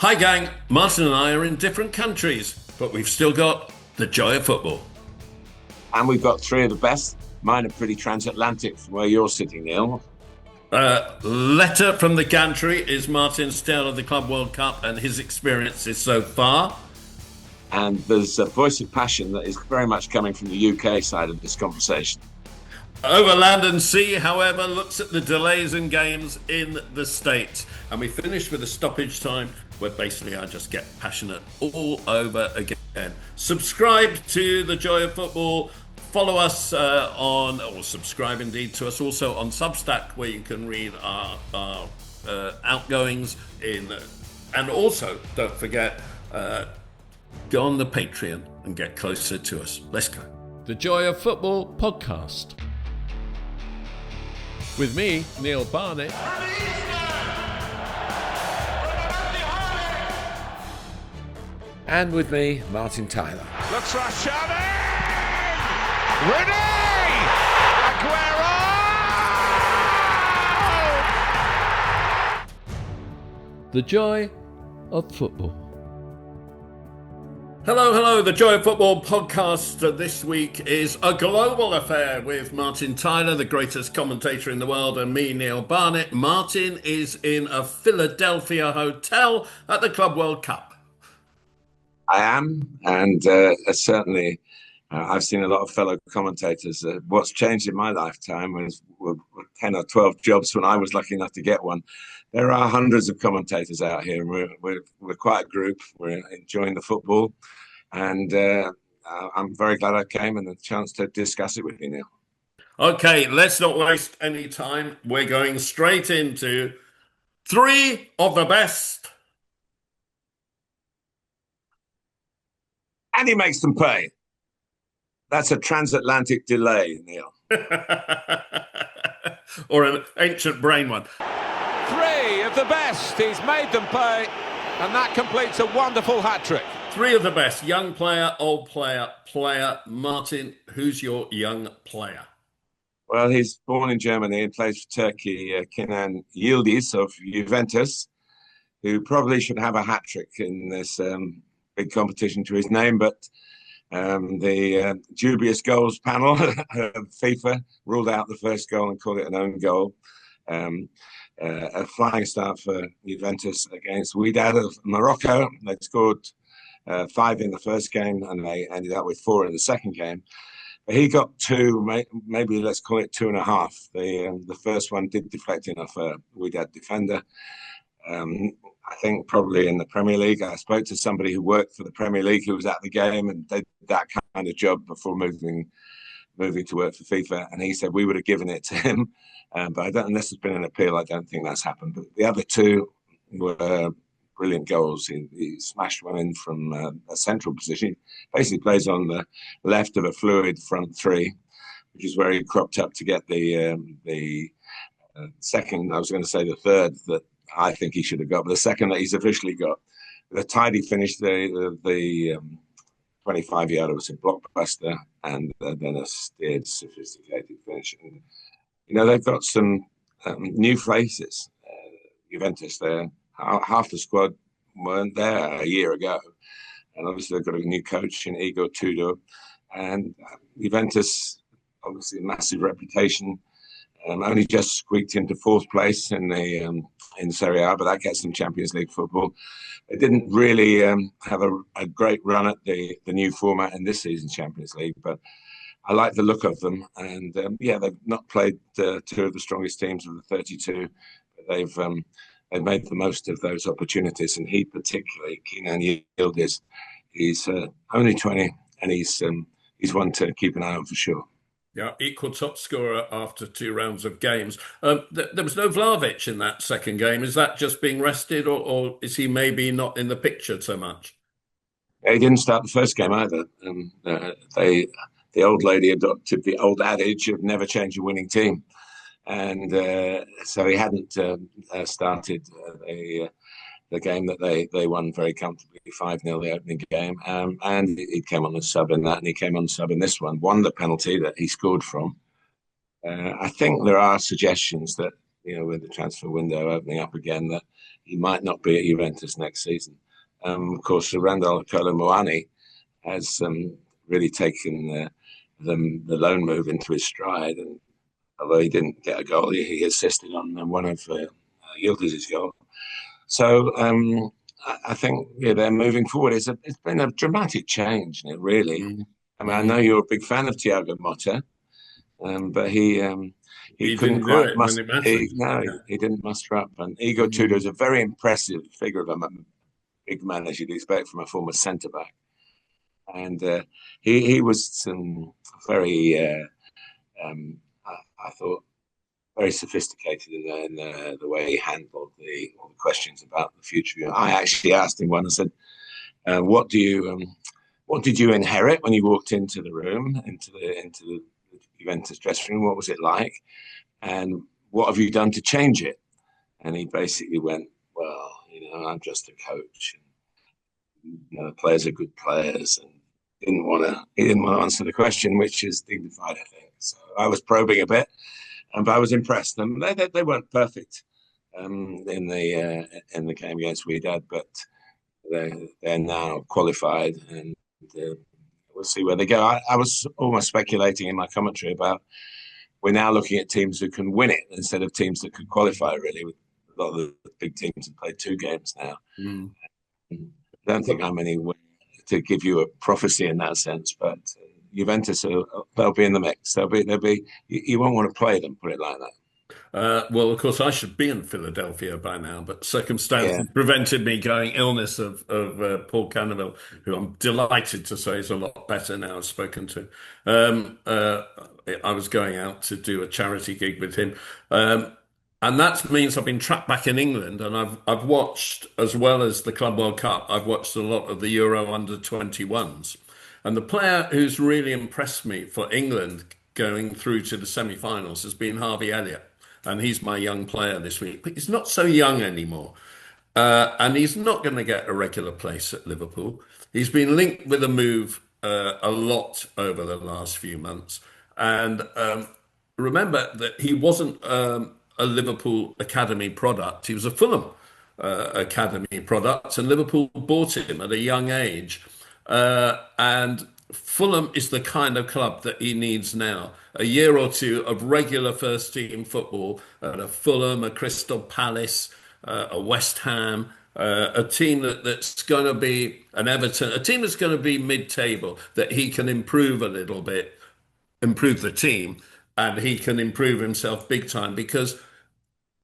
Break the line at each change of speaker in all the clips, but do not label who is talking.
Hi gang, Martin and I are in different countries, but we've still got the joy of football.
And we've got three of the best. Mine are pretty transatlantic from where you're sitting, Neil.
Letter from the Gantry is Martin's tale of the Club World Cup and his experiences so far.
And there's a voice of passion that is very much coming from the UK side of this conversation.
Over Land and Sea, however, looks at the delays in games in the States. And we finish with a stoppage time where basically I just get passionate all over again. Subscribe to The Joy of Football. Follow us or subscribe indeed to us also on Substack, where you can read our outgoings and also, don't forget, go on the Patreon and get closer to us. Let's go.
The Joy of Football podcast. With me, Neil Barnett.
And with me, Martin Tyler.
Looks Rashani! Rooney! Aguero!
The Joy of Football.
Hello. The Joy of Football podcast this week is a global affair with Martin Tyler, the greatest commentator in the world, and me, Neil Barnett. Martin is in a Philadelphia hotel at the Club World Cup.
I am, and certainly I've seen a lot of fellow commentators. What's changed in my lifetime was 10 or 12 jobs when I was lucky enough to get one. There are hundreds of commentators out here, and we're quite a group. We're enjoying the football, and I'm very glad I came and the chance to discuss it with you, Neil.
Okay, let's not waste any time. We're going straight into three of the best.
And he makes them pay. That's a transatlantic delay, Neil.
Or an ancient brain one.
Three of the best. He's made them pay, and that completes a wonderful hat-trick.
Three of the best. Young player, old player. Martin, who's your young player?
Well, he's born in Germany and plays for Turkey. Kenan Yıldız of Juventus, who probably should have a hat-trick in this big competition to his name, but the dubious goals panel of FIFA ruled out the first goal and called it an own goal. A flying start for Juventus against Wydad of Morocco. They scored 5 in the first game and they ended up with 4 in the second game. But he got 2, maybe let's call it 2.5. The first one did deflect in off a Wydad defender. I think probably in the Premier League. I spoke to somebody who worked for the Premier League who was at the game and did that kind of job before moving to work for FIFA. And he said we would have given it to him. But I don't, unless there's been an appeal, I don't think that's happened. But the other 2 were brilliant goals. He smashed one in from a central position. He basically plays on the left of a fluid front 3, which is where he cropped up to get the second, I was going to say the third, that I think he should have got, but the second that he's officially got. The tidy finish, the 25-yarder was a blockbuster, and then a steered, sophisticated finish. And, they've got some new faces. Juventus there, half the squad weren't there a year ago, and obviously they've got a new coach in Igor Tudor, and Juventus, obviously a massive reputation. Only just squeaked into 4th place in Serie A, but that gets them Champions League football. They didn't really have a great run at the new format in this season's Champions League, but I like the look of them. And they've not played 2 of the strongest teams of the 32, but they've made the most of those opportunities. And he particularly, Kenan Yıldız, he's only 20, and he's one to keep an eye on for sure.
Yeah, equal top scorer after 2 rounds of games. There was no Vlahovic in that second game. Is that just being rested, or is he maybe not in the picture so much?
He didn't start the first game either. The old lady adopted the old adage of never change a winning team. And so he hadn't started the game that they won very comfortably, 5-0 the opening game. And he came on the sub in that, and he came on the sub in this one, won the penalty that he scored from. I think there are suggestions that, with the transfer window opening up again, that he might not be at Juventus next season. Of course, Randall Kolo Muani has really taken the loan move into his stride, and although he didn't get a goal, he assisted on one of Yıldız's goal. So I think they're moving forward. It's been a dramatic change, really. I mean, I know you're a big fan of Thiago Motta, but he couldn't quite muster. He didn't muster up. And Igor Tudor is a very impressive figure of a big man, as you'd expect from a former centre back. And he was very, I thought, very sophisticated in the way he handled all the questions about the future. I actually asked him one. I said, "What did you inherit when you walked into the room, into the Juventus dressing room? What was it like? And what have you done to change it?" And he basically went, "Well, I'm just a coach. And, the players are good players." And he didn't want to answer the question, which is dignified, I think. So I was probing a bit. But I was impressed. They weren't perfect in the game against Wydad, but they're now qualified, and we'll see where they go. I was almost speculating in my commentary about we're now looking at teams who can win it instead of teams that could qualify. Really, with a lot of the big teams have played 2 games now. I don't think I'm anywhere to give you a prophecy in that sense, but. Juventus, they'll be in the mix. They'll be. You won't want to play them, put it like that.
Well, of course, I should be in Philadelphia by now, but circumstances prevented me going. Illness of Paul Cannavale, who I'm delighted to say is a lot better now. I've spoken to. I was going out to do a charity gig with him, and that means I've been trapped back in England, and I've watched, as well as the Club World Cup, I've watched a lot of the Euro under-21s. And the player who's really impressed me for England going through to the semi-finals has been Harvey Elliott. And he's my young player this week. But he's not so young anymore. And he's not going to get a regular place at Liverpool. He's been linked with a move a lot over the last few months. And remember that he wasn't a Liverpool Academy product. He was a Fulham Academy product. And Liverpool bought him at a young age. And Fulham is the kind of club that he needs now. A year or two of regular first team football at a Fulham, a Crystal Palace, a West Ham, a team that's going to be an Everton, a team that's going to be mid-table, that he can improve a little bit, improve the team, and he can improve himself big time because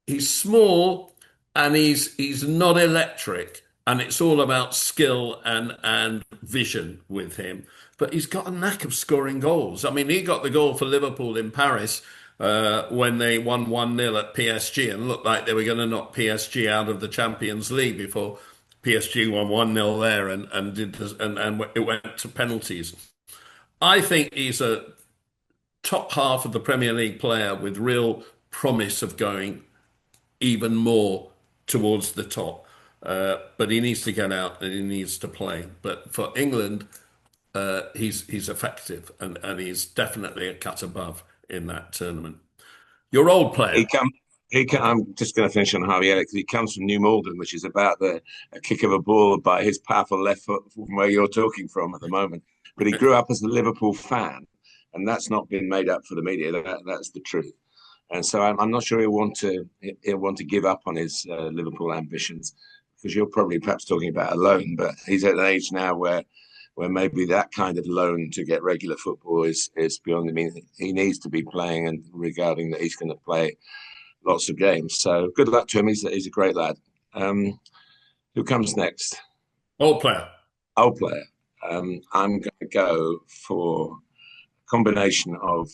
he's small and he's not electric. And it's all about skill and vision with him. But he's got a knack of scoring goals. I mean, he got the goal for Liverpool in Paris when they won 1-0 at PSG and looked like they were going to knock PSG out of the Champions League before PSG won 1-0 there and it went to penalties. I think he's a top half of the Premier League player with real promise of going even more towards the top. But he needs to get out and he needs to play. But for England, he's effective and he's definitely a cut above in that tournament. Your old player.
I'm just going to finish on Harvey Elliott because he comes from New Malden, which is about a kick of a ball by his powerful left foot from where you're talking from at the moment. But he grew up as a Liverpool fan, and that's not been made up for the media. That's the truth. And so I'm not sure he'll want to give up on his Liverpool ambitions. Because you're probably perhaps talking about a loan, but he's at an age now where maybe that kind of loan to get regular football is beyond him. I mean, he needs to be playing, and regarding that he's going to play lots of games. So good luck to him. He's a great lad. Who comes next?
Old player.
I'm going to go for a combination of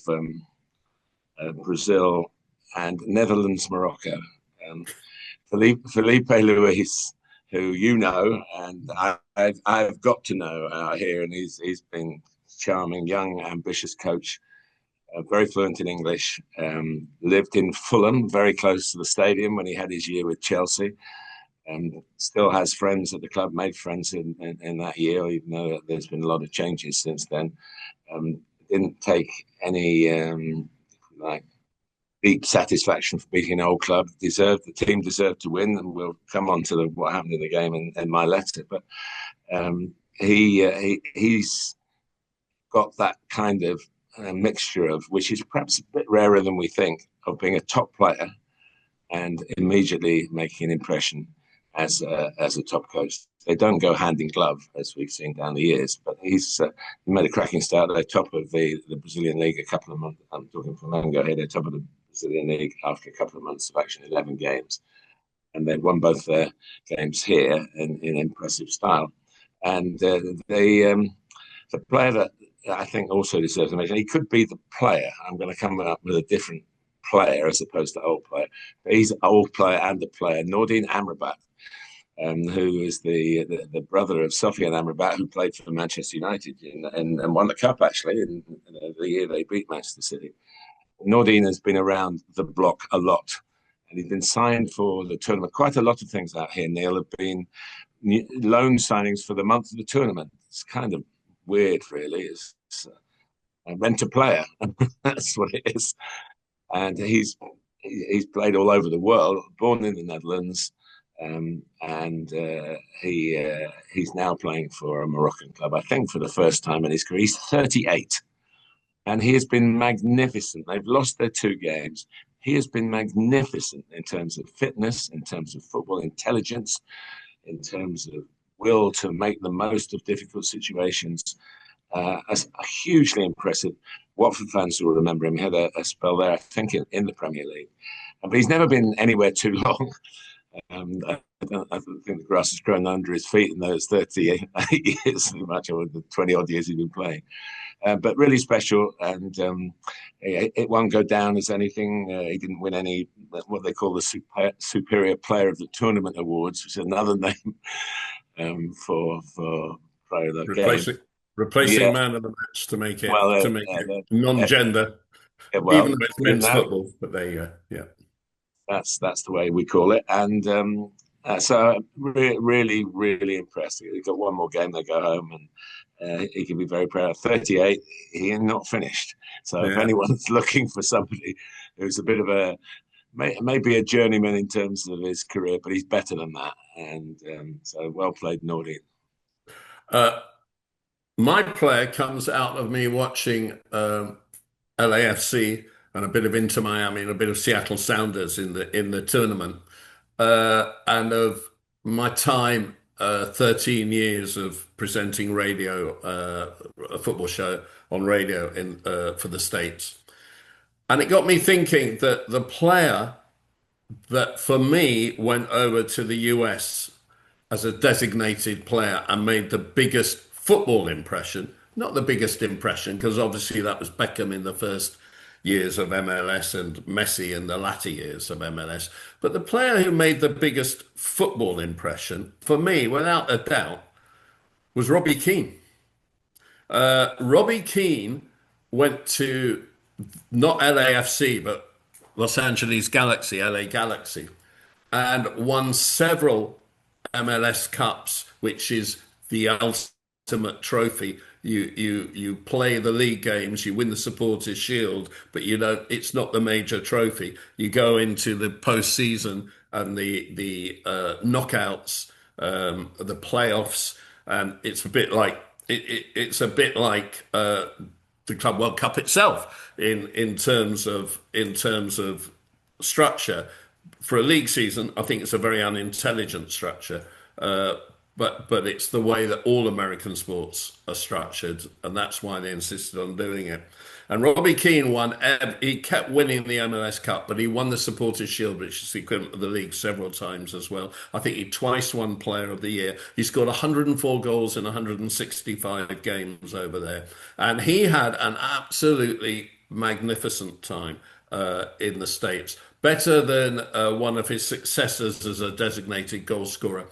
Brazil and Netherlands-Morocco. Felipe Luis, who you know, and I've got to know out here, and he's been charming, young, ambitious coach, very fluent in English, lived in Fulham, very close to the stadium when he had his year with Chelsea, and still has friends at the club, made friends in that year, even though there's been a lot of changes since then. Didn't take any deep satisfaction for beating an old club. The team deserved to win, and we'll come on to what happened in the game in my letter. But he's got that kind of mixture of, which is perhaps a bit rarer than we think, of being a top player and immediately making an impression as a top coach. They don't go hand in glove, as we've seen down the years, but he's made a cracking start. They're top of the Brazilian League a couple of months. I'm talking from Mango here. They're top of the Brazilian League after a couple of months of action, 11 games. And they've won both their games here in impressive style. And the player that I think also deserves a mention, he could be the player. I'm going to come up with a different player as opposed to old player. But he's an old player and a player, Nordin Amrabat, who is the brother of Fabian Ruiz, who played for Manchester United and won the cup, actually, in the year they beat Manchester City. Nordin has been around the block a lot, and he's been signed for the tournament. Quite a lot of things out here, Neil, have been loan signings for the month of the tournament. It's kind of weird, really. It's rent a player. That's what it is. And he's played all over the world, born in the Netherlands, and he's now playing for a Moroccan club, I think, for the first time in his career. He's 38, and he has been magnificent. They've lost their 2 games. He has been magnificent in terms of fitness, in terms of football intelligence, in terms of will to make the most of difficult situations. Hugely impressive. Watford fans will remember him. He had a spell there, I think, in the Premier League. But he's never been anywhere too long. I don't think the grass has grown under his feet in those 38 years, much over the 20-odd years he's been playing. But really special, and it won't go down as anything. He didn't win any, what they call the Superior Player of the Tournament Awards, which is another name for player of the game.
Replacing man of the match to make it non-gender, even though it's men's football. But there you go.
That's the way we call it. And so really, really impressed. He's got one more game, they go home, and he can be very proud. 38, he ain't not finished. So if anyone's looking for somebody who's a bit of maybe a journeyman in terms of his career, but he's better than that. And so well played, Nordin.
My player comes out of me watching LAFC and a bit of Inter Miami and a bit of Seattle Sounders in the tournament, and of my time, 13 years of presenting radio, a football show on radio for the States. And it got me thinking that the player that for me went over to the US as a designated player and made the biggest football impression, not the biggest impression, because obviously that was Beckham in the first years of MLS and Messi in the latter years of MLS. But the player who made the biggest football impression, for me, without a doubt, was Robbie Keane. Robbie Keane went to not LAFC, but Los Angeles Galaxy, LA Galaxy, and won several MLS Cups, which is the ultimate trophy. You play the league games, you win the Supporters' Shield, but it's not the major trophy. You go into the postseason and the knockouts, the playoffs, and it's a bit like the Club World Cup itself in terms of structure. For a league season, I think it's a very unintelligent structure. But it's the way that all American sports are structured, and that's why they insisted on doing it. And Robbie Keane he kept winning the MLS Cup, but he won the Supporters' Shield, which is the equivalent of the league, several times as well. I think he twice won Player of the Year. He scored 104 goals in 165 games over there. And he had an absolutely magnificent time in the States. Better than one of his successors as a designated goal scorer,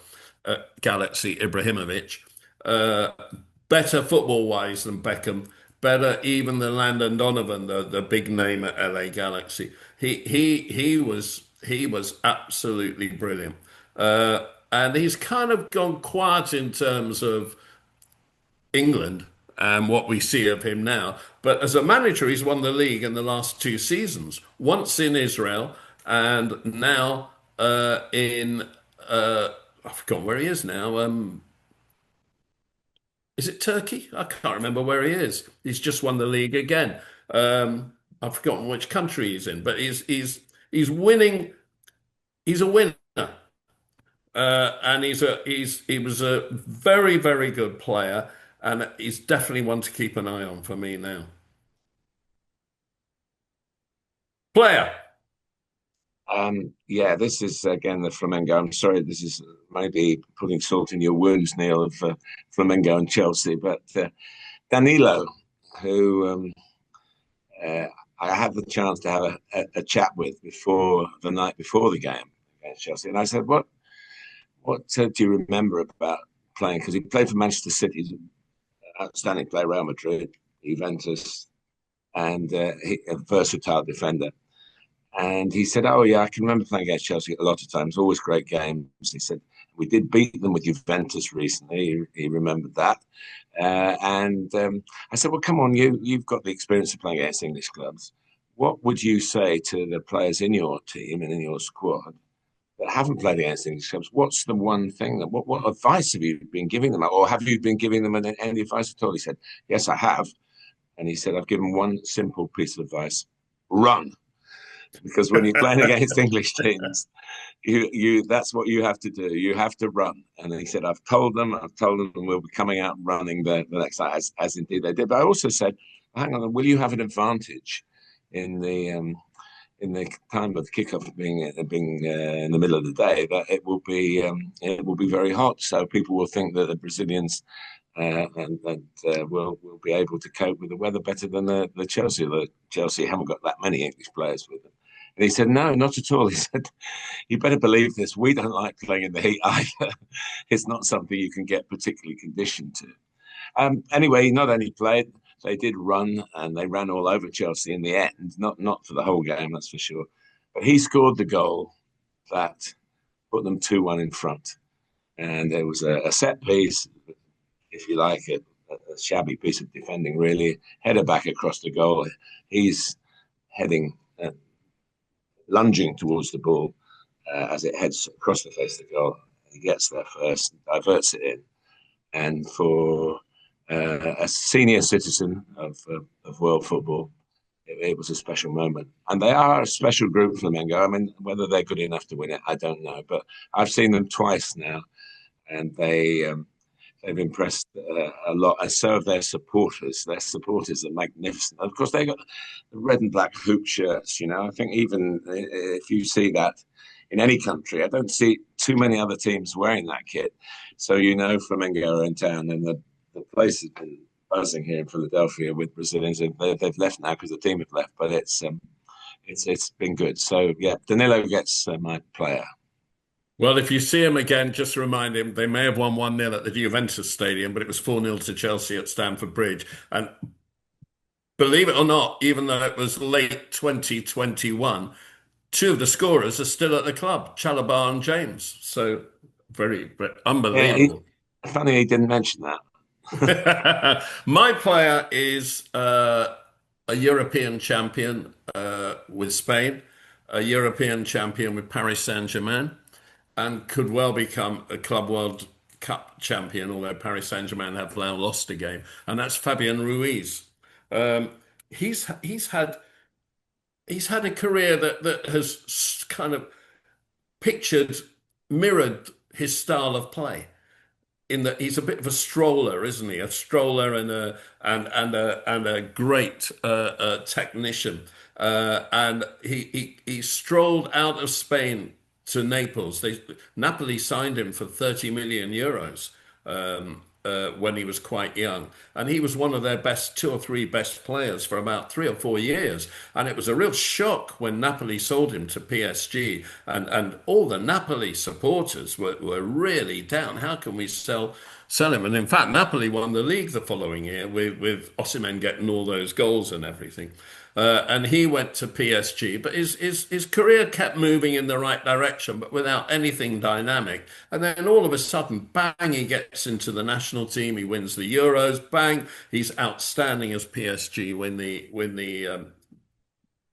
Galaxy, Ibrahimovic, better football-wise than Beckham, better even than Landon Donovan, the big name at LA Galaxy. He was absolutely brilliant, and he's kind of gone quiet in terms of England and what we see of him now. But as a manager, he's won the league in the last 2 seasons, once in Israel and now I've forgotten where he is now. Is it Turkey? I can't remember where he is. He's just won the league again. I've forgotten which country he's in, but he's winning. He's a winner, and he was a very, very good player, and he's definitely one to keep an eye on for me now. Player.
Yeah, this is again the Flamengo. I'm sorry, this is maybe putting salt in your wounds, Neil, of Flamengo and Chelsea, but Danilo, who I had the chance to have a chat with before the night before the game against Chelsea, and I said, "What do you remember about playing?" Because he played for Manchester City, he's an outstanding player, Real Madrid, Juventus, and a versatile defender. And he said, "Oh yeah, I can remember playing against Chelsea a lot of times. Always great games." He said, "We did beat them with Juventus recently." He remembered that. I said, "Well, come on, you've got the experience of playing against English clubs. What would you say to the players in your team and in your squad that haven't played against English clubs? What's the one thing that what advice have you been giving them, or have you been giving them any advice at all?" He said, "Yes, I have." And he said, "I've given one simple piece of advice: run." Because when you're playing against English teams, you that's what you have to do. You have to run. And he said, I've told them, and we'll be coming out running the next night, as indeed they did. But I also said, hang on, will you have an advantage in the time of kickoff being in the middle of the day? That it will be very hot, so people will think that the Brazilians will be able to cope with the weather better than the Chelsea. The Chelsea haven't got that many English players with them. And he said, "No, not at all." He said, "You better believe this. We don't like playing in the heat either. It's not something you can get particularly conditioned to." Anyway, he not only played, they did run, and they ran all over Chelsea in the end. Not for the whole game, that's for sure. But he scored the goal that put them 2-1 in front. And there was a set piece, if you like, a shabby piece of defending, really. Header back across the goal. He's heading, lunging towards the ball as it heads across the face of the goal. He gets there first, diverts it in. And for a senior citizen of world football, it was a special moment. And they are a special group, Flamengo. I mean, whether they're good enough to win it, I don't know. But I've seen them twice now, and they've impressed a lot, and so have their supporters. Their supporters are magnificent. Of course, they got the red and black hoop shirts. I think even if you see that in any country, I don't see too many other teams wearing that kit. So Flamengo are in town, and the place has been buzzing here in Philadelphia with Brazilians. They've left now because the team have left, but it's been good. So yeah, Danilo gets my player.
Well, if you see him again, just remind him they may have won 1-0 at the Juventus Stadium, but it was 4-0 to Chelsea at Stamford Bridge. And believe it or not, even though it was late 2021, 2 of the scorers are still at the club, Chalobah and James. So very unbelievable.
Yeah, funny he didn't mention that.
My player is a European champion with Spain, a European champion with Paris Saint-Germain, and could well become a Club World Cup champion, although Paris Saint-Germain have now lost a game, and that's Fabian Ruiz. He's had a career that has kind of mirrored his style of play. In that he's a bit of a stroller, isn't he? A stroller and a great technician. And he strolled out of Spain to Naples. Napoli signed him for 30 million euros when he was quite young. And he was one of their 2 or 3 best players for about 3 or 4 years. And it was a real shock when Napoli sold him to PSG. And all the Napoli supporters were really down. How can we sell him? And in fact, Napoli won the league the following year with Osimhen getting all those goals and everything. and he went to PSG. But his career kept moving in the right direction, but without anything dynamic. And then all of a sudden, bang, he gets into the national team. He wins the Euros. Bang, he's outstanding as PSG win the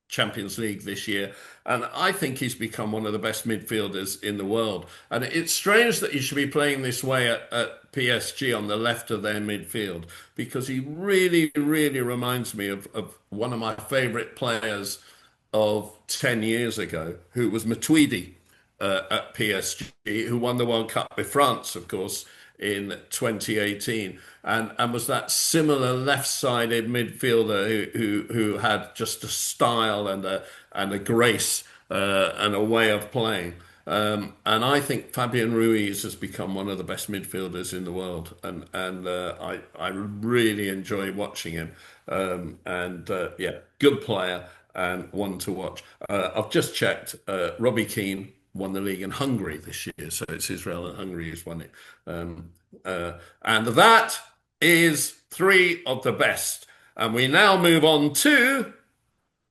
Champions League this year. And I think he's become one of the best midfielders in the world. And it's strange that he should be playing this way at PSG on the left of their midfield, because he really, really reminds me of one of my favourite players of 10 years ago, who was Matuidi at PSG, who won the World Cup with France, of course, in 2018, and was that similar left-sided midfielder who had just a style and a grace and a way of playing. And I think Fabian Ruiz has become one of the best midfielders in the world, and I really enjoy watching him. Yeah, good player and one to watch. I've just checked. Robbie Keane won the league in Hungary this year, so it's Israel and Hungary who's won it. And that is three of the best. And we now move on to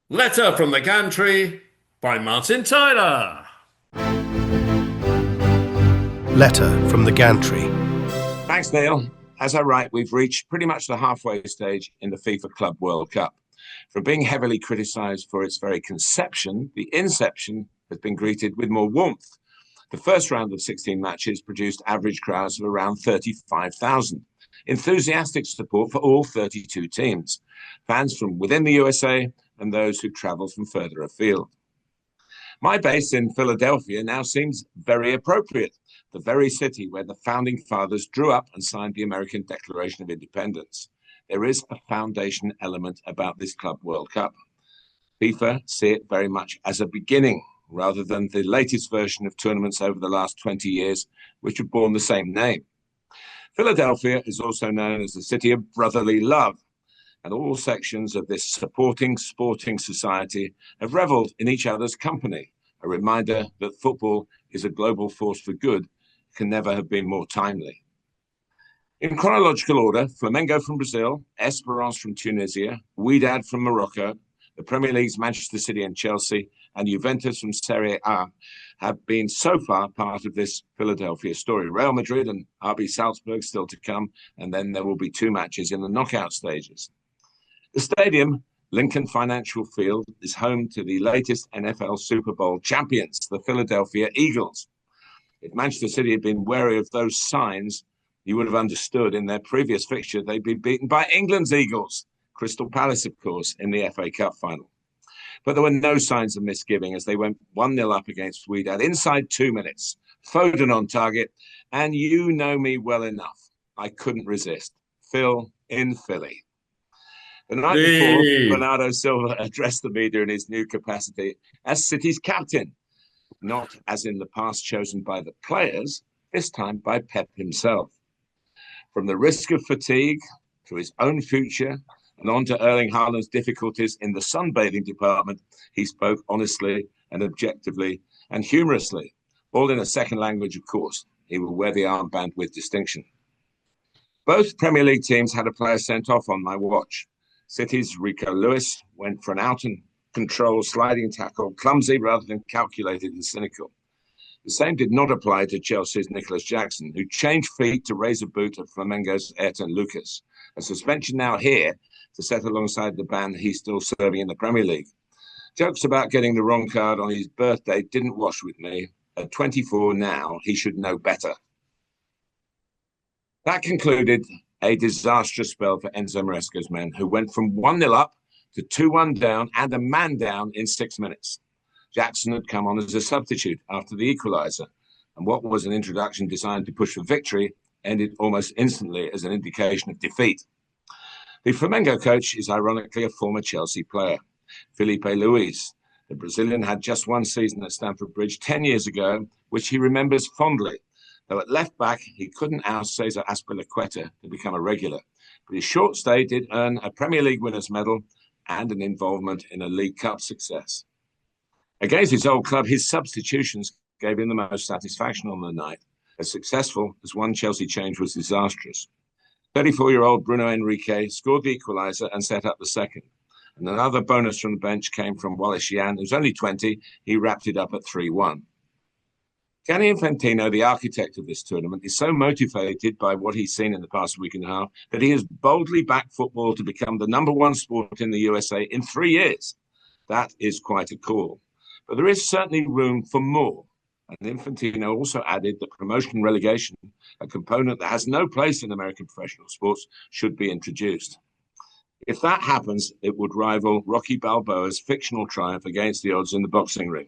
Letter from the Gantry by Martin Tyler.
Letter from the Gantry.
Thanks, Neil. As I write, we've reached pretty much the halfway stage in the FIFA Club World Cup. From being heavily criticised for its very conception, the inception has been greeted with more warmth. The first round of 16 matches produced average crowds of around 35,000. Enthusiastic support for all 32 teams, fans from within the USA and those who travel from further afield. My base in Philadelphia now seems very appropriate, the very city where the founding fathers drew up and signed the American Declaration of Independence. There is a foundation element about this Club World Cup. FIFA see it very much as a beginning, rather than the latest version of tournaments over the last 20 years, which have borne the same name. Philadelphia is also known as the city of brotherly love, and all sections of this supporting sporting society have revelled in each other's company, a reminder that football is a global force for good can never have been more timely. In chronological order, Flamengo from Brazil, Esperance from Tunisia, Wydad from Morocco, the Premier League's Manchester City and Chelsea, and Juventus from Serie A have been so far part of this Philadelphia story. Real Madrid and RB Salzburg still to come, and then there will be two matches in the knockout stages. The stadium, Lincoln Financial Field, is home to the latest NFL Super Bowl champions, the Philadelphia Eagles. If Manchester City had been wary of those signs, you would have understood in their previous fixture they'd been beaten by England's Eagles, Crystal Palace, of course, in the FA Cup final. But there were no signs of misgiving as they went 1-0 up against Wydad inside 2 minutes. Foden on target, and you know me well enough. I couldn't resist. Phil in Philly. The night before, Bernardo Silva addressed the media in his new capacity as City's captain, not as in the past chosen by the players, this time by Pep himself. From the risk of fatigue to his own future, and on to Erling Haaland's difficulties in the sunbathing department, he spoke honestly and objectively and humorously, all in a second language, of course. He will wear the armband with distinction. Both Premier League teams had a player sent off on my watch. City's Rico Lewis went for an out-and-control sliding tackle, clumsy rather than calculated and cynical. The same did not apply to Chelsea's Nicholas Jackson, who changed feet to raise a boot at Flamengo's Ayrton Lucas. A suspension now here to set alongside the ban he's still serving in the Premier League. Jokes about getting the wrong card on his birthday didn't wash with me. At 24 now, he should know better. That concluded a disastrous spell for Enzo Maresca's men, who went from 1-0 up to 2-1 down and a man down in 6 minutes. Jackson had come on as a substitute after the equaliser, and what was an introduction designed to push for victory ended almost instantly as an indication of defeat. The Flamengo coach is ironically a former Chelsea player, Felipe Luis. The Brazilian had just one season at Stamford Bridge 10 years ago, which he remembers fondly, though at left-back he couldn't oust Cesar Azpilicueta to become a regular. But his short stay did earn a Premier League winners' medal and an involvement in a League Cup success. Against his old club, his substitutions gave him the most satisfaction on the night. As successful as one Chelsea change was disastrous. 34-year-old Bruno Henrique scored the equaliser and set up the second. And another bonus from the bench came from Wallace Yan, who's only 20. He wrapped it up at 3-1. Gianni Infantino, the architect of this tournament, is so motivated by what he's seen in the past week and a half that he has boldly backed football to become the #1 sport in the USA in 3 years. That is quite a call. But there is certainly room for more. And Infantino also added that promotion and relegation, a component that has no place in American professional sports, should be introduced. If that happens, it would rival Rocky Balboa's fictional triumph against the odds in the boxing ring.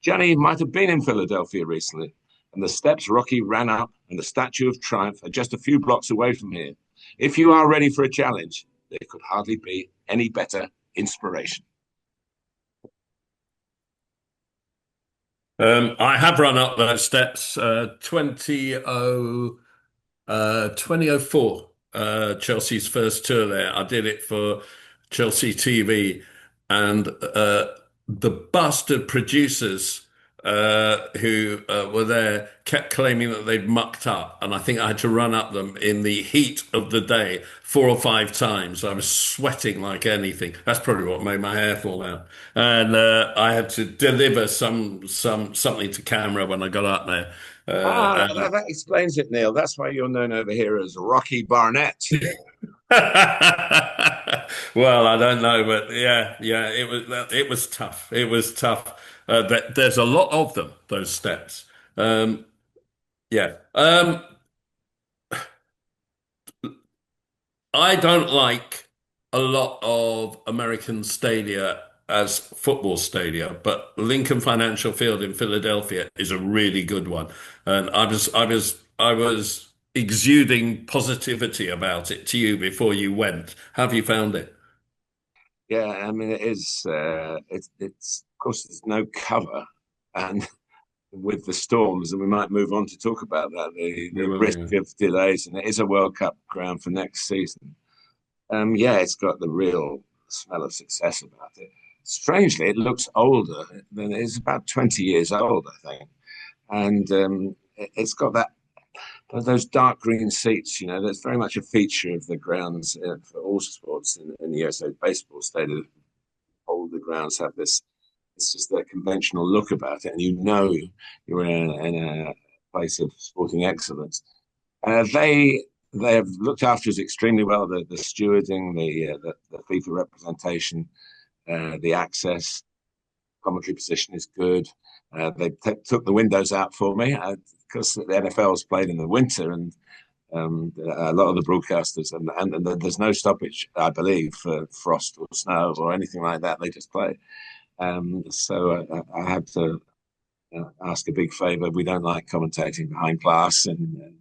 Gianni might have been in Philadelphia recently, and the steps Rocky ran up and the Statue of Triumph are just a few blocks away from here. If you are ready for a challenge, there could hardly be any better inspiration.
I have run up those steps, 2004, Chelsea's first tour there. I did it for Chelsea TV, and the bastard producers who were there kept claiming that they'd mucked up, and I think I had to run up them in the heat of the day 4 or 5 times. I was sweating like anything. That's probably what made my hair fall out. And I had to deliver something to camera when I got up there.
That explains it, Neil. That's why you're known over here as Rocky Barnett.
Well, I don't know, but yeah, it was tough. It was tough. There's a lot of them, those steps. I don't like a lot of American stadia as football stadia, but Lincoln Financial Field in Philadelphia is a really good one. And I was exuding positivity about it to you before you went. How have you found it?
Yeah, I mean, it is. It's of course there's no cover, and with the storms, and we might move on to talk about that. The risk of delays, and it is a World Cup ground for next season. It's got the real smell of success about it. Strangely, it looks older than it is. About 20 years old, I think, and it's got those dark green seats. That's very much a feature of the grounds for all sports in the USA. Baseball stadium, all the grounds have this. It's just a conventional look about it, and you're in a place of sporting excellence. They have looked after us extremely well. The stewarding, the FIFA representation, the access, commentary position is good. They took the windows out for me because the NFL's played in the winter, and a lot of the broadcasters, and there's no stoppage, I believe, for frost or snow or anything like that. They just play. So I had to ask a big favour. We don't like commentating behind glass in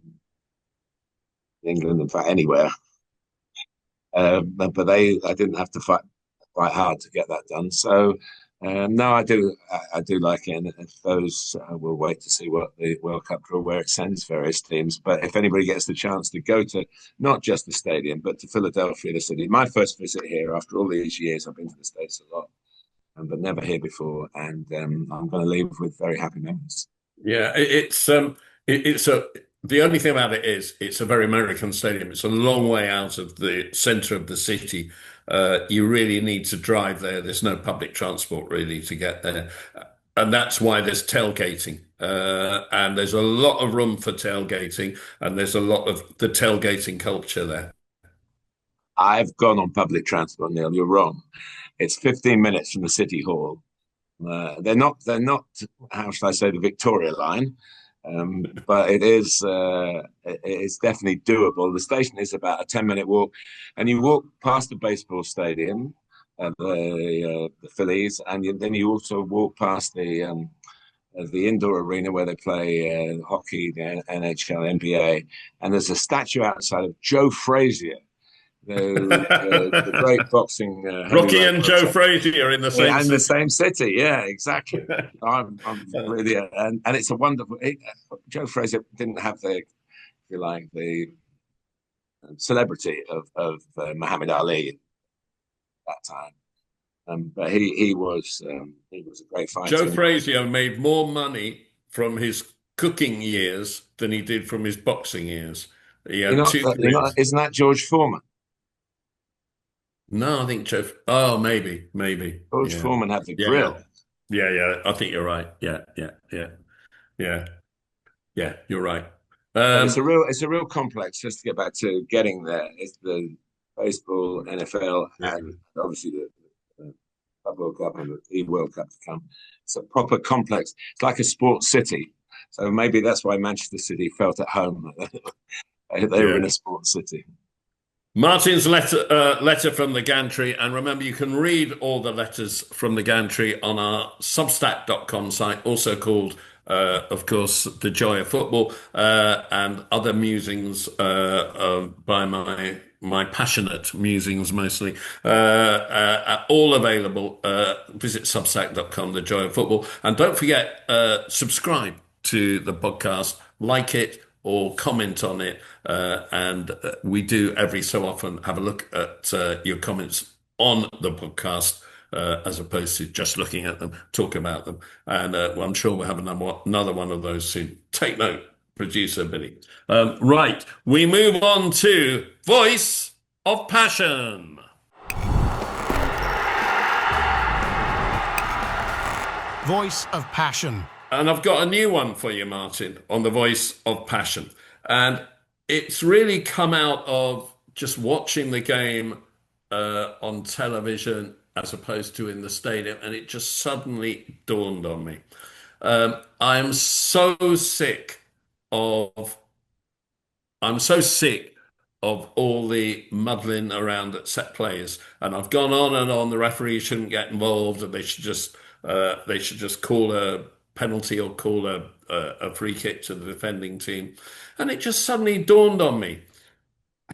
England, in fact, anywhere. But I didn't have to fight quite hard to get that done. So no, I do like it, and if those we'll wait to see what the World Cup draw, where it sends various teams. But if anybody gets the chance to go to not just the stadium, but to Philadelphia, the city, my first visit here after all these years, I've been to the States a lot, but never here before, and I'm going to leave with very happy memories. Yeah,
the only thing about it is it's a very American stadium. It's a long way out of the center of the city. You really need to drive there. There's no public transport really to get there. And that's why there's tailgating. And there's a lot of room for tailgating, and there's a lot of the tailgating culture there.
I've gone on public transport, Neil. You're wrong. It's 15 minutes from the City Hall. They're not, how should I say, the Victoria line. But it is definitely doable. The station is about a 10-minute walk, and you walk past the baseball stadium, the Phillies, and then you also walk past the indoor arena where they play hockey, the NHL, NBA, and there's a statue outside of Joe Frazier, the great boxing.
Rocky and Joe Frazier in the same city.
The same city, yeah, exactly. I'm really, and it's a wonderful. Joe Frazier didn't have the celebrity of Muhammad Ali at that time, but he was a great fighter.
Joe Frazier made more money from his cooking years than he did from his boxing years. He had
isn't that George Foreman?
No, I think Joe. Oh, maybe.
George
Yeah,
Foreman had the
yeah,
grill.
yeah. I think you're right. Yeah. Yeah. You're right.
But
Um,
it's a real complex. Just to get back to getting there, it's the baseball, NFL,
yeah.
and obviously the Club World Cup and the World Cup to come. It's a proper complex. It's like a sports city. So maybe that's why Manchester City felt at home. They were in
Yeah.
a sports city.
Martin's letter from the Gantry, and remember you can read all the letters from the Gantry on our substack.com site, also called, of course, The Joy of Football, and other musings by my passionate musings mostly, are all available. Visit substack.com, The Joy of Football, and don't forget, subscribe to the podcast, like it, or comment on it. And we do every so often have a look at your comments on the podcast as opposed to just looking at them, talk about them. And well, I'm sure we'll have another one of those soon. Take note, producer Billy. Right, we move on to Voice of Passion.
Voice of Passion.
And I've got a new one for you, Martin, on the Voice of Passion. And it's really come out of just watching the game on television as opposed to in the stadium. And it just suddenly dawned on me. I'm so sick of I'm so sick of all the muddling around at set plays, and I've gone on and on. The referee shouldn't get involved, and they should just call a penalty or call a free kick to the defending team. And it just suddenly dawned on me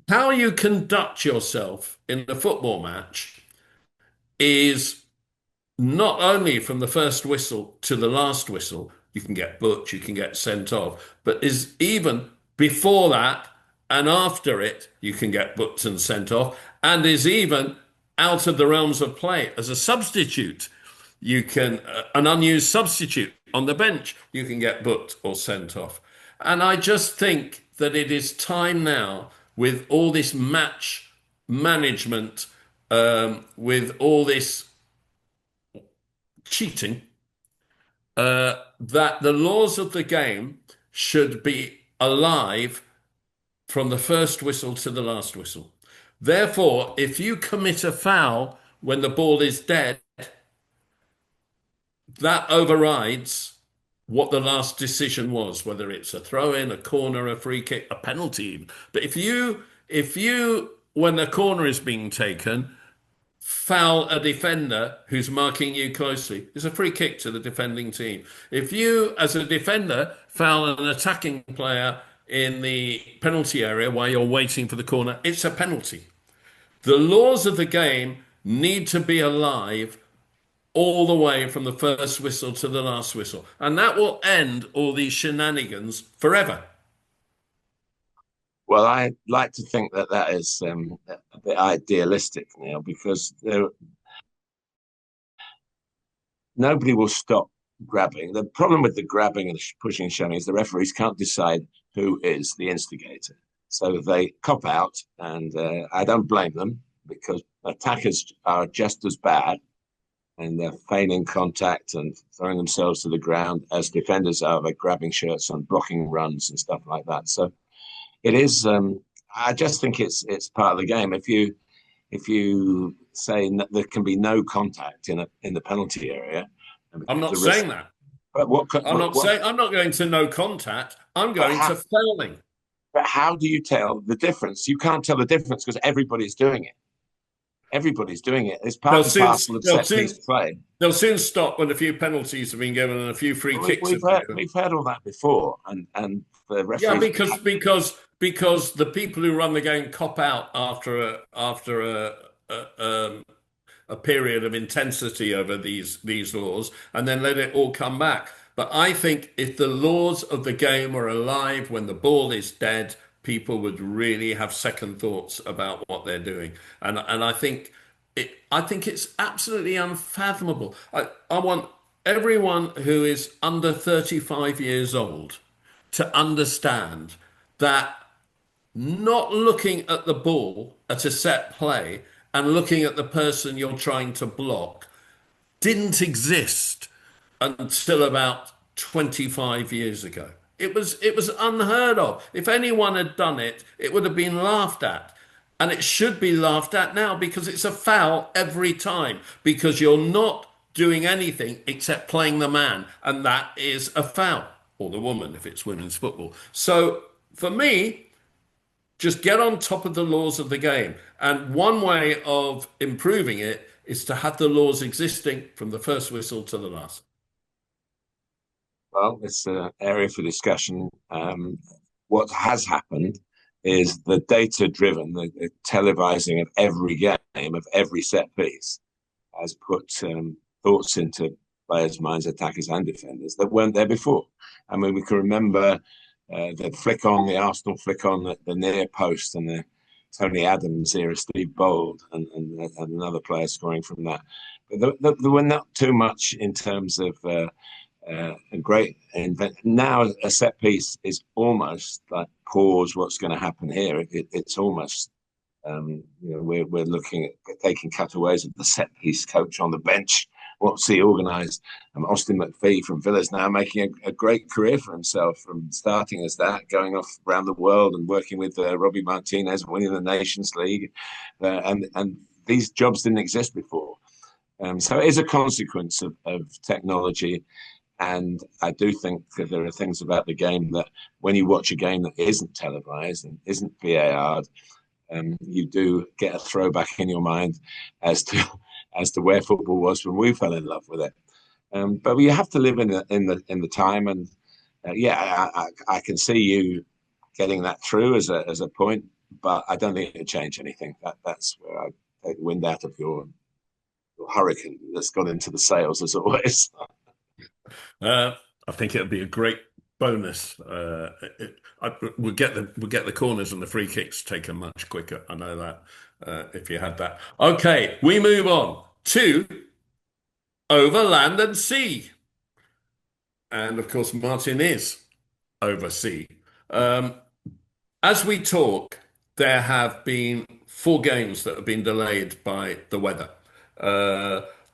how you conduct yourself in a football match is not only from the first whistle to the last whistle, you can get booked, you can get sent off, but is even before that and after it, you can get booked and sent off, and is even out of the realms of play as a substitute. You can, an unused substitute on the bench, you can get booked or sent off. And I just think that it is time now, with all this match management, with all this cheating, that the laws of the game should be alive from the first whistle to the last whistle. Therefore, if you commit a foul when the ball is dead, that overrides what the last decision was, whether it's a throw-in, a corner, a free kick, a penalty even. But if you, when the corner is being taken, foul a defender who's marking you closely, it's a free kick to the defending team. If you, as a defender, foul an attacking player in the penalty area while you're waiting for the corner, it's a penalty. The laws of the game need to be alive all the way from the first whistle to the last whistle. And that will end all these shenanigans forever.
Well, I like to think that is a bit idealistic, Neil, because nobody will stop grabbing. The problem with the grabbing and the pushing and shoving is the referees can't decide who is the instigator. So they cop out, and I don't blame them, because attackers are just as bad, and they're feigning contact and throwing themselves to the ground as defenders are by grabbing shirts and blocking runs and stuff like that. So it is. I just think it's part of the game. If you say there can be no contact in the penalty area,
I'm not saying that.
But
I'm not going to no contact. I'm going to fouling.
But how do you tell the difference? You can't tell the difference because everybody's doing it. Everybody's doing it. It's part and parcel of set piece play.
They'll soon stop when a few penalties have been given and a few free kicks.
We've heard all that before, and the referees.
Yeah, because the people who run the game cop out after a period of intensity over these laws, and then let it all come back. But I think if the laws of the game were alive when the ball is dead, people would really have second thoughts about what they're doing. And I think it's absolutely unfathomable. I want everyone who is under 35 years old to understand that not looking at the ball at a set play and looking at the person you're trying to block didn't exist until about 25 years ago. It was unheard of. If anyone had done it, it would have been laughed at. And it should be laughed at now because it's a foul every time, because you're not doing anything except playing the man, and that is a foul, or the woman if it's women's football. So for me, just get on top of the laws of the game. And one way of improving it is to have the laws existing from the first whistle to the last.
Well, it's an area for discussion. What has happened is the data-driven, the televising of every game, of every set piece, has put thoughts into players' minds, attackers and defenders, that weren't there before. I mean, we can remember the Arsenal flick on the near post, and the Tony Adams era, Steve Bold, and another player scoring from that. But there were not too much in terms of a great invent. Now a set piece is almost like, pause, what's going to happen here? It's almost, we're looking at taking cutaways of the set piece coach on the bench. What's he organised? Austin McPhee from Villa's now making a great career for himself, from starting as that, going off around the world and working with Robbie Martinez, winning the Nations League, and these jobs didn't exist before. So it is a consequence of technology. And I do think that there are things about the game that, when you watch a game that isn't televised and isn't VAR'd, you do get a throwback in your mind as to where football was when we fell in love with it. But you have to live in the time, and I can see you getting that through as a point, but I don't think it'll change anything. That's where I take the wind out of your hurricane that's gone into the sails, as always.
I think it'll be a great bonus. We'll get the corners and the free kicks taken much quicker. I know that, if you had that. Okay, we move on to over land and sea, and of course Martin is over sea. As we talk, there have been 4 games that have been delayed by the weather.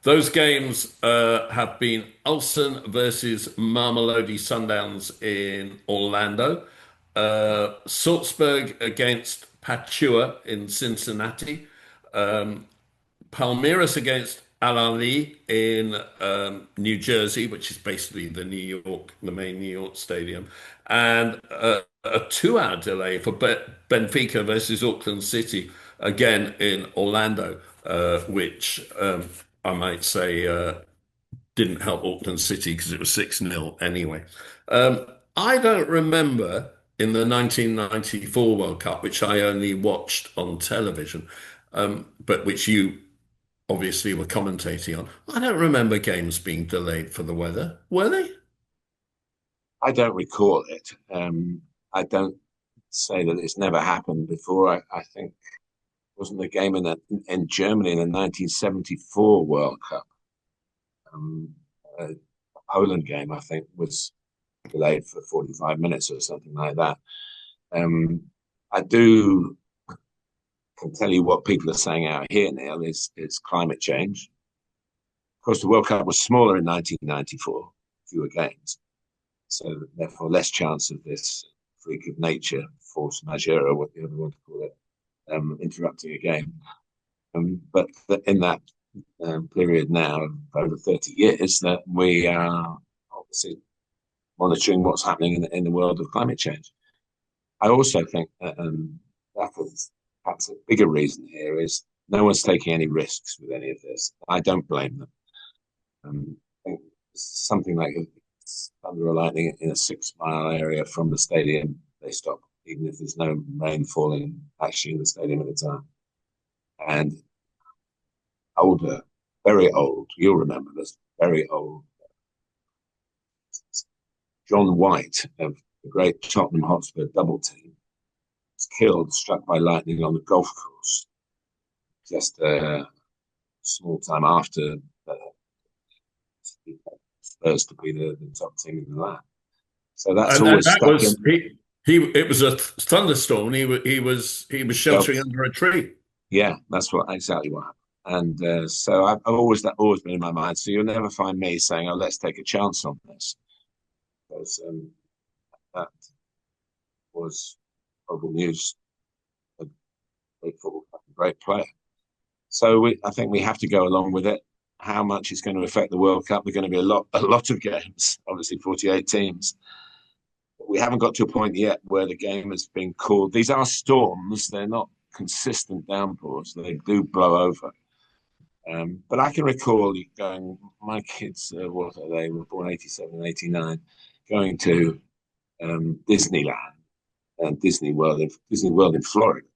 Those games have been Ulsan versus Mamelodi Sundowns in Orlando, Salzburg against Pachua in Cincinnati, Palmeiras against Al Ahly in New Jersey, which is basically the main New York stadium, and a 2-hour delay for Benfica versus Auckland City, again in Orlando, which I might say didn't help Auckland City because it was 6-0 anyway. I don't remember in the 1994 World Cup, which I only watched on television, but which you obviously were commentating on. I don't remember games being delayed for the weather. Were they?
I don't recall it. I don't say that it's never happened before. I think, wasn't the game in Germany in the 1974 World Cup? A Poland game, I think, was delayed for 45 minutes or something like that. I can tell you what people are saying out here, Neil, is climate change. Of course, the World Cup was smaller in 1994, fewer games. So therefore less chance of this freak of nature, force majeure, or what you ever want to call it, interrupting a game. But in that period now of over 30 years, that we are obviously monitoring what's happening in the world of climate change. I also think that is perhaps a bigger reason here is no one's taking any risks with any of this. I don't blame them. I think something like thunder or lightning in a 6-mile area from the stadium, they stop, even if there's no rain falling actually in the stadium at the time. And older, very old, you'll remember this, very old, John White of the great Tottenham Hotspur double team was killed, struck by lightning on the golf course just a small time after Spurs to be the top team in the land. So that's always stuck in.
It was a thunderstorm. He was sheltering under a tree.
Yeah, that's exactly what happened. And so I've always been in my mind. So you'll never find me saying, "Oh, let's take a chance on this." Because that was horrible news. A great football, a great player. So I think we have to go along with it. How much it's going to affect the World Cup? There are going to be a lot of games. Obviously, 48 teams. But we haven't got to a point yet where the game has been called. These are storms. They're not consistent downpours. They do blow over. But I can recall going, my kids, what are they? Were born 87, 89, going to Disneyland and Disney World in Florida.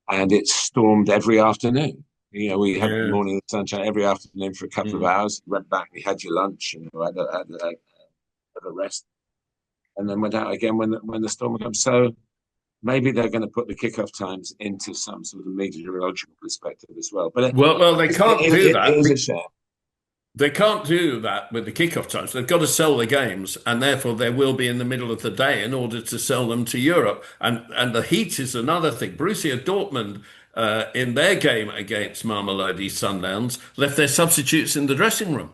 And it stormed every afternoon. You know, we had the morning sunshine every afternoon for a couple of hours. Went back, we had your lunch, and had a rest, and then went out again when the storm would come. So maybe they're going to put the kickoff times into some sort of meteorological perspective as well. But
well, they can't do that.
It is a shame.
They can't do that with the kickoff times. They've got to sell the games, and therefore they will be in the middle of the day in order to sell them to Europe. And the heat is another thing. Borussia Dortmund, in their game against Mamelodi Sundowns, left their substitutes in the dressing room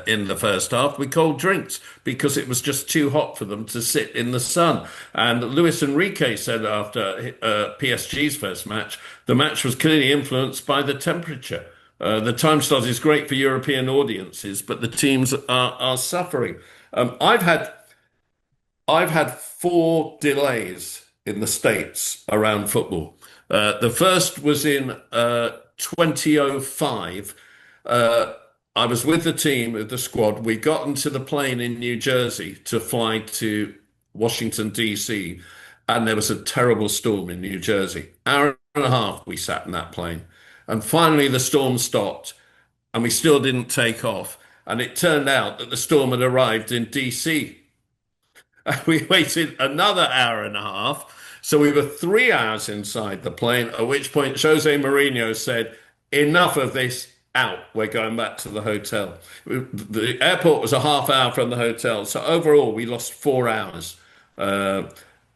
in the first half with cold drinks because it was just too hot for them to sit in the sun. And Luis Enrique said after PSG's first match, the match was clearly influenced by the temperature. The time slot is great for European audiences, but the teams are suffering. I've had 4 delays in the States around football. The first was in 2005. I was with the team, with the squad. We got into the plane in New Jersey to fly to Washington, D.C., and there was a terrible storm in New Jersey. Hour and a half we sat in that plane. And finally, the storm stopped, and we still didn't take off. And it turned out that the storm had arrived in DC. And we waited another hour and a half. So we were 3 hours inside the plane, at which point Jose Mourinho said, "Enough of this, out. We're going back to the hotel." The airport was a half hour from the hotel. So overall, we lost 4 hours.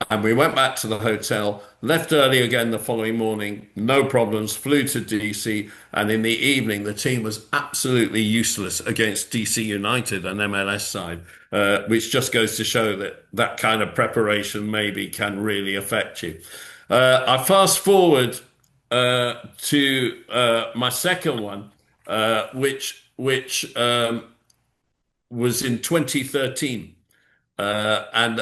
And we went back to the hotel, left early again the following morning, no problems, flew to DC, and in the evening the team was absolutely useless against DC United, an MLS side, which just goes to show that that kind of preparation maybe can really affect you. I fast forward to my second one, which was in 2013. And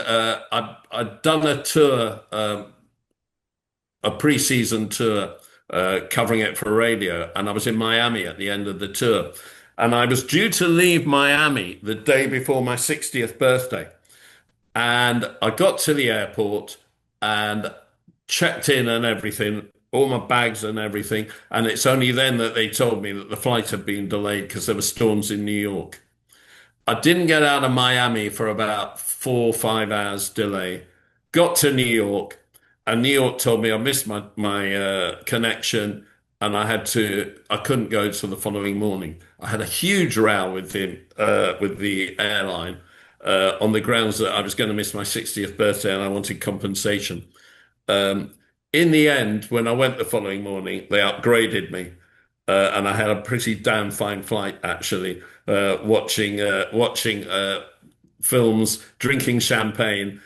I'd done a tour, a pre-season tour, covering it for radio, and I was in Miami at the end of the tour. And I was due to leave Miami the day before my 60th birthday. And I got to the airport and checked in and everything, all my bags and everything. And it's only then that they told me that the flight had been delayed because there were storms in New York. I didn't get out of Miami for about 4 or 5 hours delay. Got to New York, and New York told me I missed my connection, and I couldn't go till the following morning. I had a huge row with the airline on the grounds that I was going to miss my 60th birthday and I wanted compensation. In the end, when I went the following morning, they upgraded me. And I had a pretty damn fine flight, actually, watching films, drinking champagne,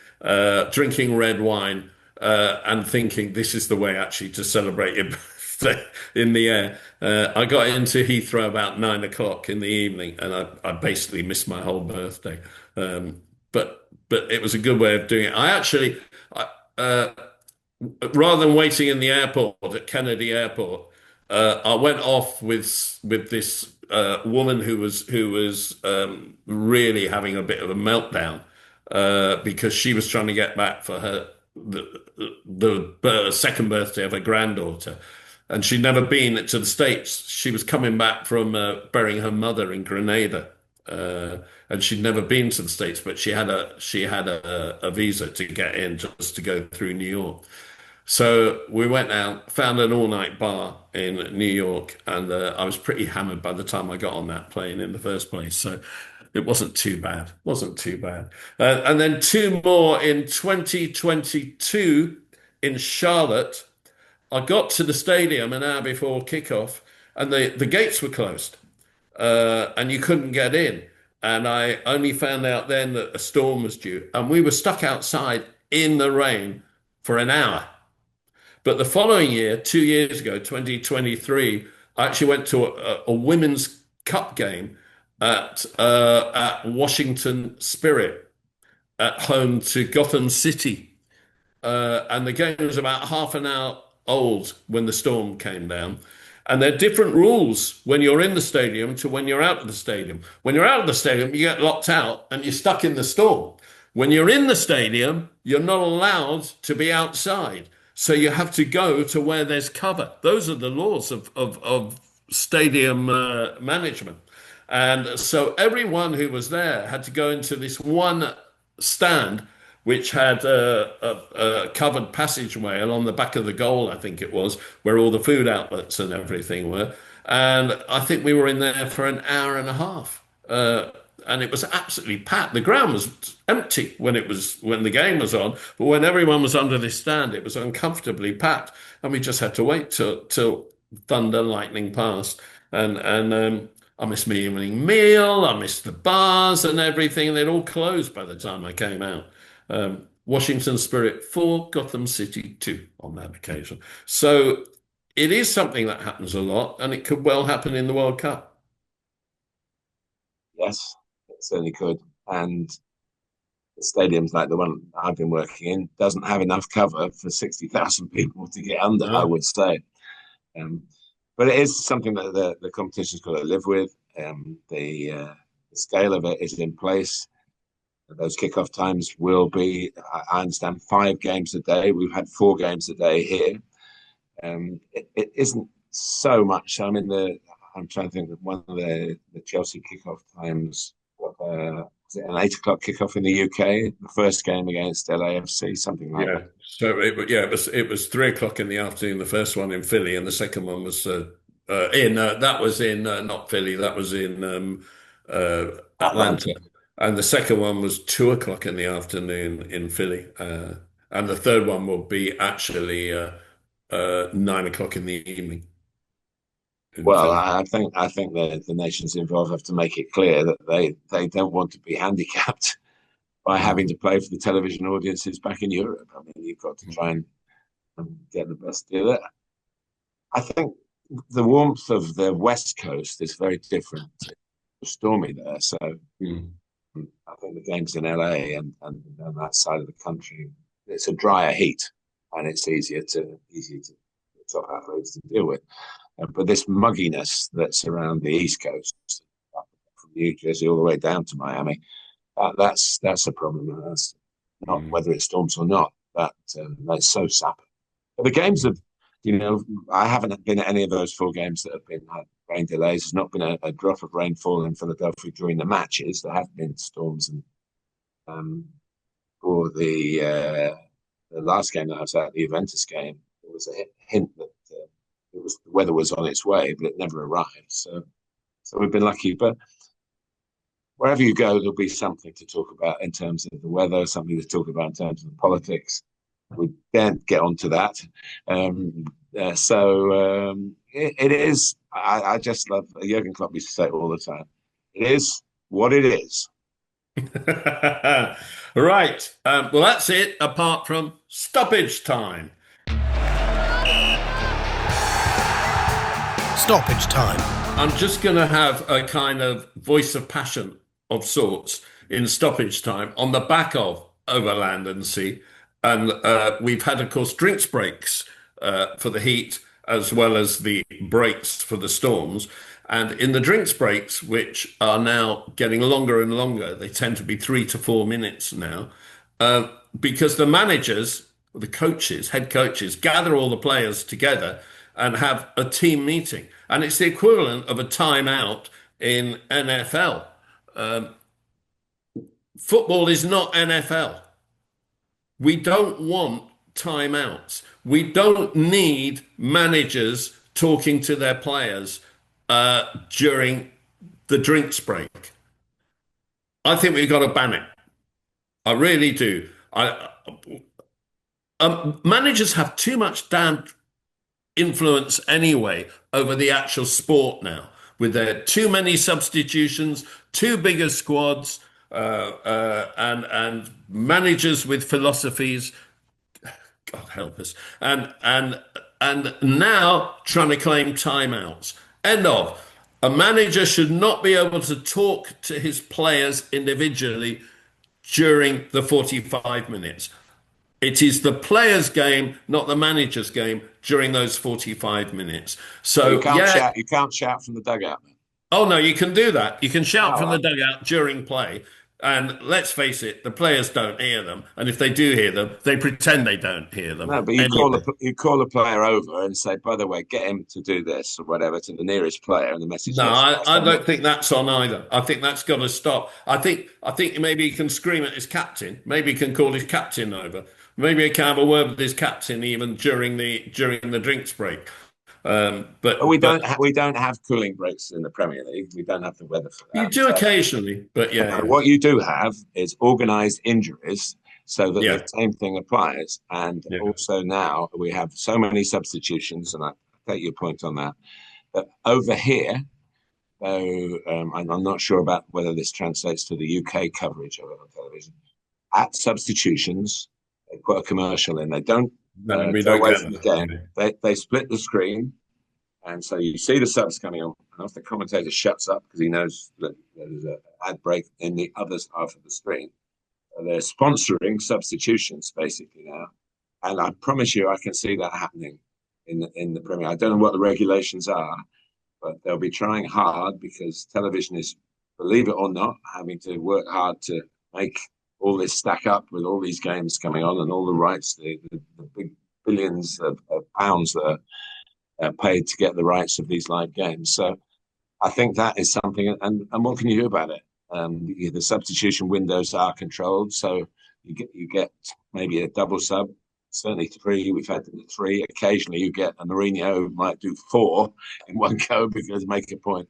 drinking red wine, and thinking this is the way actually to celebrate your birthday in the air. I got into Heathrow about 9 o'clock in the evening, and I basically missed my whole birthday. But it was a good way of doing it. Rather than waiting in the airport at Kennedy Airport, I went off with this woman who was really having a bit of a meltdown because she was trying to get back for the second birthday of her granddaughter, and she'd never been to the States. She was coming back from burying her mother in Grenada, and she'd never been to the States, but she had a visa to get in just to go through New York. So we went out, found an all-night bar in New York, and I was pretty hammered by the time I got on that plane in the first place. So it wasn't too bad. And then 2 more in 2022 in Charlotte. I got to the stadium an hour before kickoff, and the gates were closed, and you couldn't get in. And I only found out then that a storm was due, and we were stuck outside in the rain for an hour. But the following year, 2 years ago, 2023, I actually went to a women's cup game at Washington Spirit at home to Gotham City. And the game was about half an hour old when the storm came down. And there are different rules when you're in the stadium to when you're out of the stadium. When you're out of the stadium, you get locked out and you're stuck in the storm. When you're in the stadium, you're not allowed to be outside. So you have to go to where there's cover. Those are the laws of stadium management. And so everyone who was there had to go into this one stand, which had a covered passageway along the back of the goal, I think it was, where all the food outlets and everything were. And I think we were in there for an hour and a half. And it was absolutely packed. The ground was empty when the game was on, but when everyone was under this stand, it was uncomfortably packed. And we just had to wait till thunder, lightning passed. And I missed my evening meal, I missed the bars and everything. They'd all closed by the time I came out. Washington Spirit 4, Gotham City 2 on that occasion. So it is something that happens a lot, and it could well happen in the World Cup.
Yes, it certainly could. And the stadiums like the one I've been working in doesn't have enough cover for 60,000 people to get under, I would say. But it is something that the competition's got to live with. The scale of it is in place. Those kickoff times will be, I understand, 5 games a day. We've had 4 games a day here. It isn't so much. I mean, I'm trying to think of one of the Chelsea kickoff times. Was it an 8 o'clock kickoff in the UK? The first game against LAFC, something like that.
So it was 3 o'clock in the afternoon. The first one in Philly, and the second one was not Philly. That was in Atlanta. And the second one was 2 o'clock in the afternoon in Philly. And the third one will be actually 9 o'clock in the evening.
Well, I think the nations involved have to make it clear that they don't want to be handicapped by having to play for the television audiences back in Europe. I mean, you've got to try and get the best deal there. I think the warmth of the West Coast is very different. It's stormy there, so I think the games in LA and that side of the country, it's a drier heat, and it's easier to top athletes to deal with. But this mugginess that's around the East Coast, from New Jersey all the way down to Miami, that's a problem. That's not whether it storms or not. That's so sappy. But the games have, I haven't been at any of those 4 games that have had rain delays. There's not been a drop of rainfall in Philadelphia during the matches. There have been storms, and for the last game that I was at, the Juventus game, there was a hint that the weather was on its way, but it never arrived. So we've been lucky. But wherever you go, there'll be something to talk about in terms of the weather, something to talk about in terms of the politics. We daren't get onto that. It is. I just love. Jurgen Klopp used to say it all the time. It is what it is.
Right. Well, that's it. Apart from stoppage time.
Stoppage time.
I'm just going to have a kind of voice of passion of sorts in stoppage time on the back of Over Land and Sea. And we've had, of course, drinks breaks for the heat, as well as the breaks for the storms. And in the drinks breaks, which are now getting longer and longer, they tend to be 3 to 4 minutes now, because the managers, the coaches, head coaches, gather all the players together and have a team meeting. And it's the equivalent of a timeout in NFL. Football is not NFL. We don't want timeouts. We don't need managers talking to their players during the drinks break. I think we've got to ban it. I really do. Managers have too much damn influence anyway over the actual sport now, with their too many substitutions, too bigger squads, and managers with philosophies. God help us, and now trying to claim timeouts. End of. A manager should not be able to talk to his players individually during the 45 minutes. It is the player's game, not the manager's game, during those 45 minutes. So
you can't shout. You can't shout from the dugout.
Oh no, you can do that. You can shout from the
right.
dugout during play. And let's face it, the players don't hear them. And if they do hear them, they pretend they don't hear them.
No, but you call a player over and say, by the way, get him to do this or whatever to the nearest player, and the message.
No, I don't think that's on either. I think that's got to stop. I think maybe he can scream at his captain. Maybe he can call his captain over. Maybe he can have a word with his captain even during the drinks break. But
we don't have cooling breaks in the Premier League. We don't have the weather for that.
You do occasionally, but yeah.
What you do have is organised injuries, so that the same thing applies. And also now we have so many substitutions, and I take your point on that. But over here, though, I'm not sure about whether this translates to the UK coverage of it on television. At substitutions, they put a commercial in. They don't.
We don't
away
get
from the game. They split the screen, and so you see the subs coming on. And the commentator shuts up because he knows that there's an ad break in the other half of the screen. They're sponsoring substitutions basically now, and I promise you, I can see that happening in the Premier. I don't know what the regulations are, but they'll be trying hard because television is, believe it or not, having to work hard to make all this stack up with all these games coming on and all the rights, the big billions of pounds that are paid to get the rights of these live games. So I think that is something, and what can you do about it? The substitution windows are controlled, so you get maybe a double sub, certainly 3. We've had 3. Occasionally you get a Mourinho who might do 4 in one go because make a point.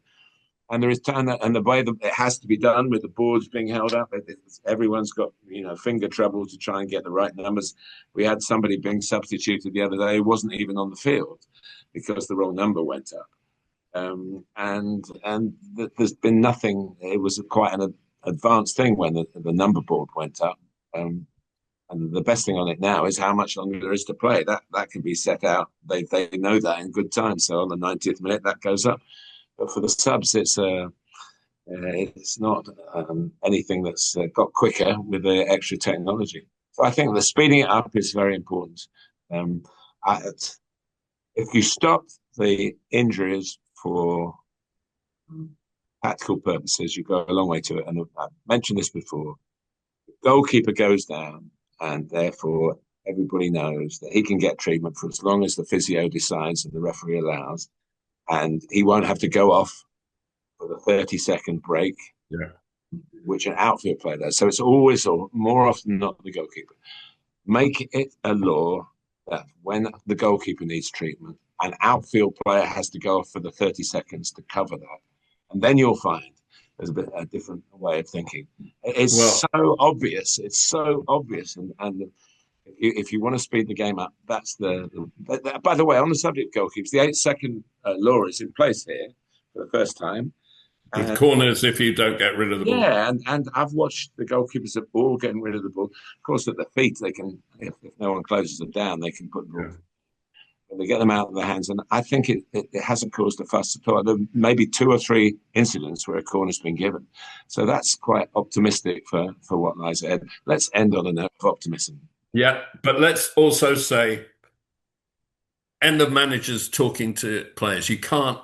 And there is time, and the way that it has to be done with the boards being held up, everyone's got finger trouble to try and get the right numbers. We had somebody being substituted the other day who wasn't even on the field because the wrong number went up. And there's been nothing. It was quite an advanced thing when the number board went up. And the best thing on it now is how much longer there is to play. That can be set out. They know that in good time. So on the 90th minute, that goes up. But for the subs, it's not anything that's got quicker with the extra technology. So I think the speeding it up is very important. If you stop the injuries for tactical purposes, you go a long way to it. And I've mentioned this before. The goalkeeper goes down, and therefore everybody knows that he can get treatment for as long as the physio decides and the referee allows. And he won't have to go off for the 30-second break, which an outfield player does. So it's always, or more often not, the goalkeeper. Make it a law that when the goalkeeper needs treatment, an outfield player has to go off for the 30 seconds to cover that. And then you'll find there's a different way of thinking. It's so obvious. It's so obvious. And if you want to speed the game up, that's by the way, on the subject of goalkeepers, the 8-second law is in place here for the first time.
With corners, if you don't get rid of the ball.
Yeah, and I've watched the goalkeepers of all getting rid of the ball. Of course, at their feet, they can, if no one closes them down, they can put the ball. But they get them out of their hands, and I think it hasn't caused a fuss at all. There may be 2 or 3 incidents where a corner's been given. So that's quite optimistic for what lies ahead. Let's end on a note of optimism.
Yeah, but let's also say, end of managers talking to players. You can't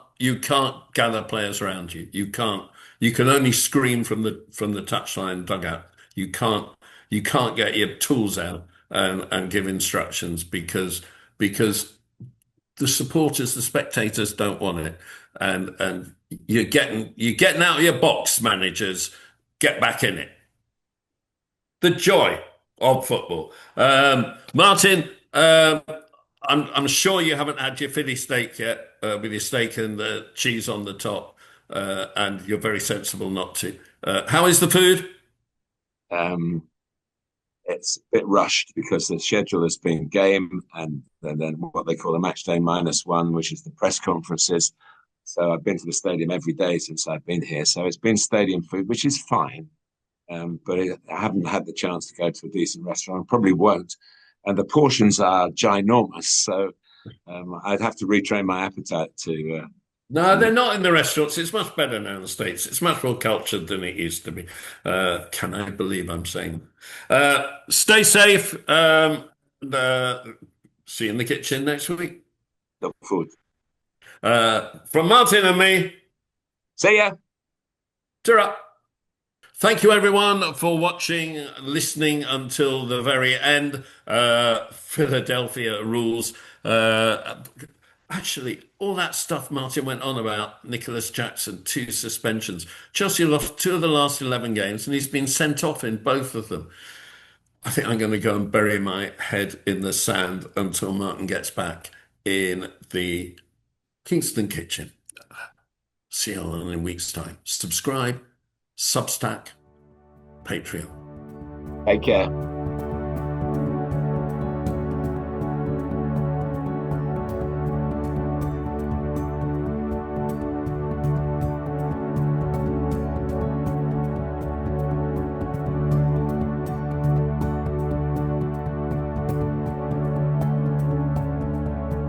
gather players around you. You can't. You can only scream from the touchline dugout. You can't get your tools out and give instructions because the supporters, the spectators don't want it. And you're getting out of your box, managers. Get back in it. The joy of football. Martin, I'm sure you haven't had your Philly steak yet, with your steak and the cheese on the top, and you're very sensible not to. How is the food?
it's a bit rushed because the schedule has been game and then what they call a match day -1, which is the press conferences. So I've been to the stadium every day since I've been here. So it's been stadium food, which is fine. But I haven't had the chance to go to a decent restaurant. Probably won't. And the portions are ginormous. So I'd have to retrain my appetite to...
No, they're not in the restaurants. It's much better now in the States. It's much more cultured than it used to be. Can I believe I'm saying? Stay safe. See you in the kitchen next week.
Look forward.
From Martin and me.
See ya.
Ta-ra. Thank you, everyone, for watching, listening until the very end. Philadelphia rules. Actually, all that stuff Martin went on about, Nicholas Jackson, 2 suspensions. Chelsea lost 2 of the last 11 games, and he's been sent off in both of them. I think I'm going to go and bury my head in the sand until Martin gets back in the Kingston kitchen. See you all in a week's time. Subscribe, Substack, Patreon.
Take care.